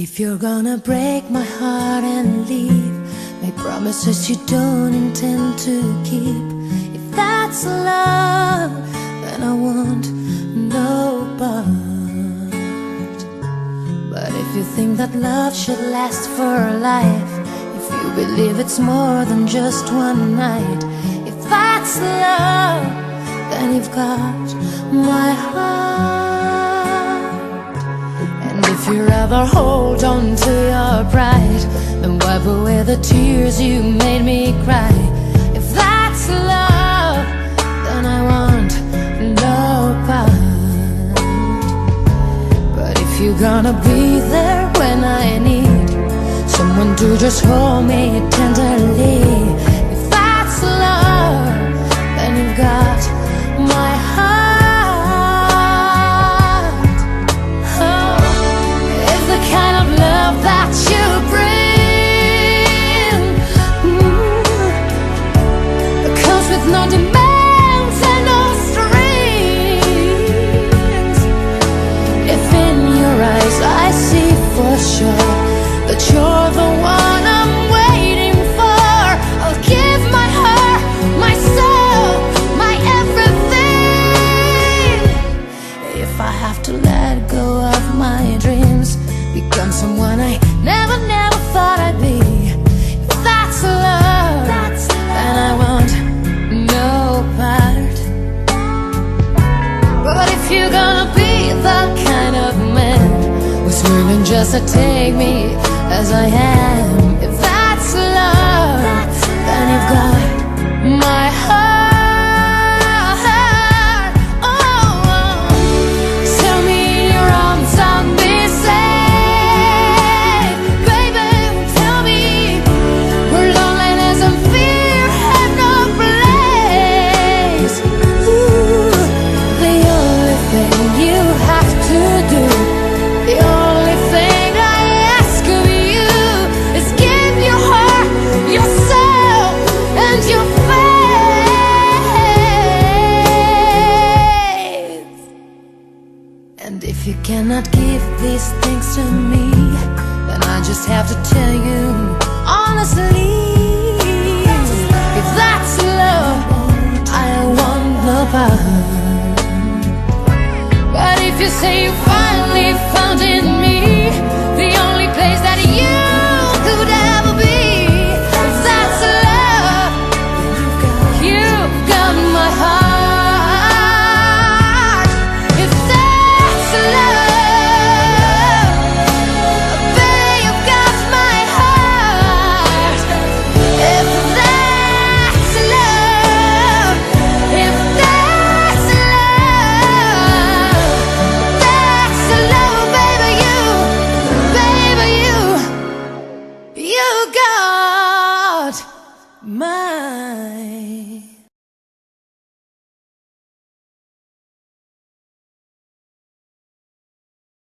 If you're gonna break my heart and leave, make promises you don't intend to keep. If that's love, then I want no part. But if you think that love should last for a life, if you believe it's more than just one night, if that's love, then you've got my heart. And if you rather hold on to your pride, then wipe away the tears you made me cry. If that's love, then I want no part. But if you're gonna be there when I need someone to just hold me tenderly, if that's love, then you've got my heart. That you bring comes with no demands and no strings. If in your eyes I see for sure that you're the one I'm waiting for, I'll give my heart, my soul, my everything. If I have to let go of my dreams, become someone I never thought I'd be, if that's love, then I want no part. But if you're gonna be the kind of man who's willing just to take me as I am, if that's love, then you've got my heart. And if you cannot give these things to me, then I just have to tell you honestly, if that's love, I want no part. But if you say you find